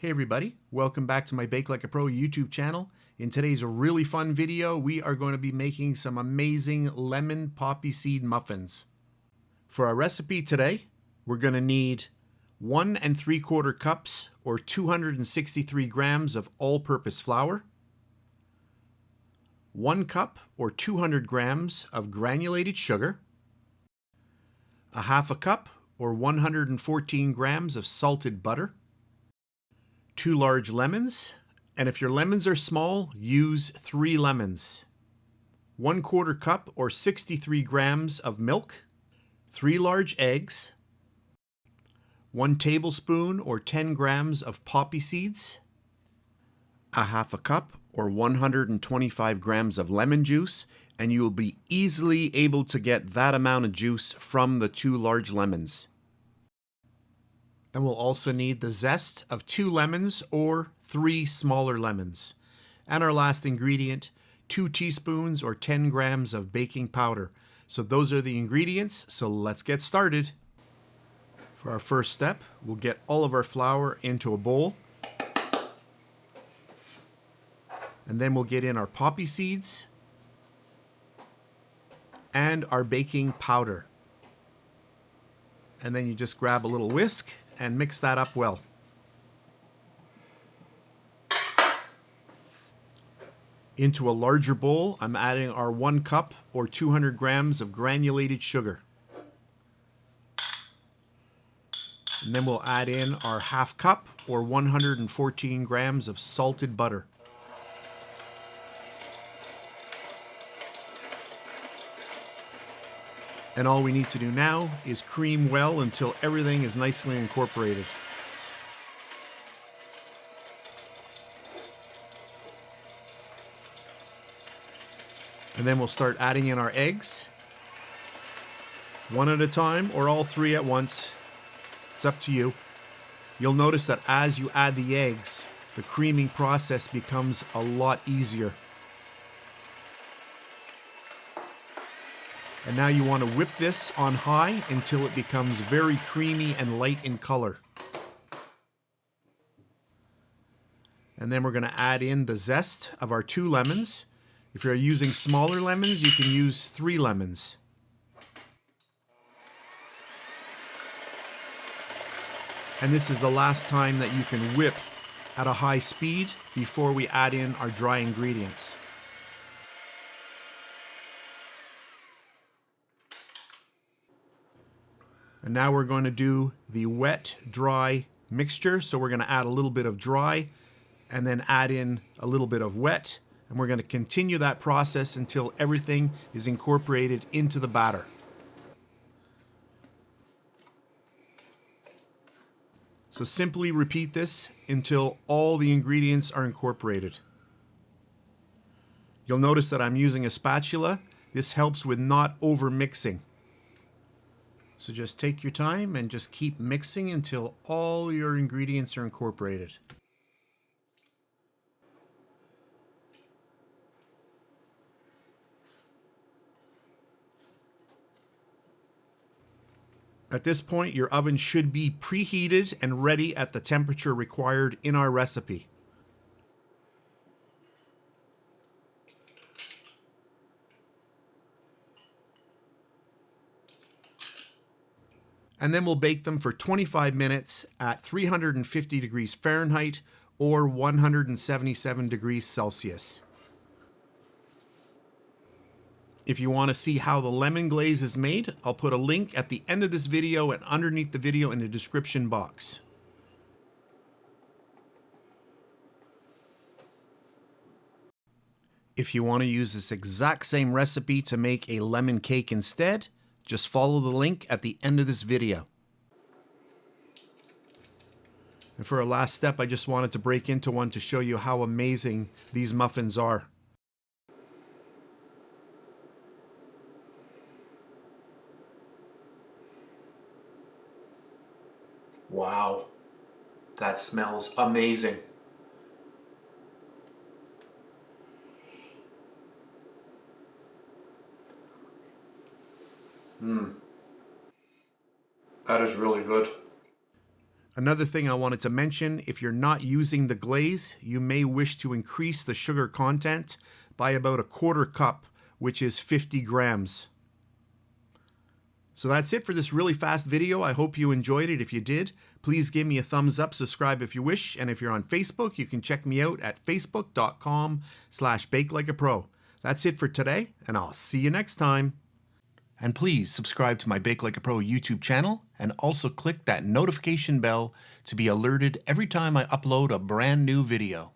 Hey everybody, welcome back to my Bake Like a Pro YouTube channel. In today's really fun video, we are going to be making some amazing lemon poppy seed muffins. For our recipe today, we're going to need 1 3/4 cups or 263 grams of all-purpose flour, 1 cup or 200 grams of granulated sugar, a half a cup or 114 grams of salted butter, 2 large lemons, and if your lemons are small, use 3 lemons, 1/4 cup or 63 grams of milk, 3 large eggs, 1 tablespoon or 10 grams of poppy seeds, a half a cup or 125 grams of lemon juice, and you'll be easily able to get that amount of juice from the 2 large lemons. And we'll also need the zest of 2 lemons or 3 smaller lemons. And our last ingredient, 2 teaspoons or 10 grams of baking powder. So those are the ingredients, so let's get started. For our first step, we'll get all of our flour into a bowl. And then we'll get in our poppy seeds and our baking powder. And then you just grab a little whisk and mix that up well. Into a larger bowl, I'm adding our 1 cup or 200 grams of granulated sugar. And then we'll add in our half cup or 114 grams of salted butter. And all we need to do now is cream well until everything is nicely incorporated. And then we'll start adding in our eggs, 1 at a time or all 3 at once. It's up to you. You'll notice that as you add the eggs, the creaming process becomes a lot easier. And now you want to whip this on high until it becomes very creamy and light in color. And then we're going to add in the zest of our 2 lemons. If you're using smaller lemons, you can use 3 lemons. And this is the last time that you can whip at a high speed before we add in our dry ingredients. And now we're going to do the wet-dry mixture. So we're going to add a little bit of dry and then add in a little bit of wet. And we're going to continue that process until everything is incorporated into the batter. So simply repeat this until all the ingredients are incorporated. You'll notice that I'm using a spatula. This helps with not over mixing. So just take your time and just keep mixing until all your ingredients are incorporated. At this point, your oven should be preheated and ready at the temperature required in our recipe. And then we'll bake them for 25 minutes at 350 degrees Fahrenheit or 177 degrees Celsius. If you want to see how the lemon glaze is made, I'll put a link at the end of this video and underneath the video in the description box. If you want to use this exact same recipe to make a lemon cake instead, just follow the link at the end of this video. And for our last step, I just wanted to break into one to show you how amazing these muffins are. Wow, that smells amazing. That is really good. Another thing I wanted to mention, if you're not using the glaze, you may wish to increase the sugar content by about a quarter cup, which is 50 grams. So that's it for this really fast video. I hope you enjoyed it. If you did, please give me a thumbs up, subscribe if you wish, and if you're on Facebook, you can check me out at facebook.com/BakeLikeAPro. That's it for today, and I'll see you next time. And please subscribe to my Bake Like a Pro YouTube channel, and also click that notification bell to be alerted every time I upload a brand new video.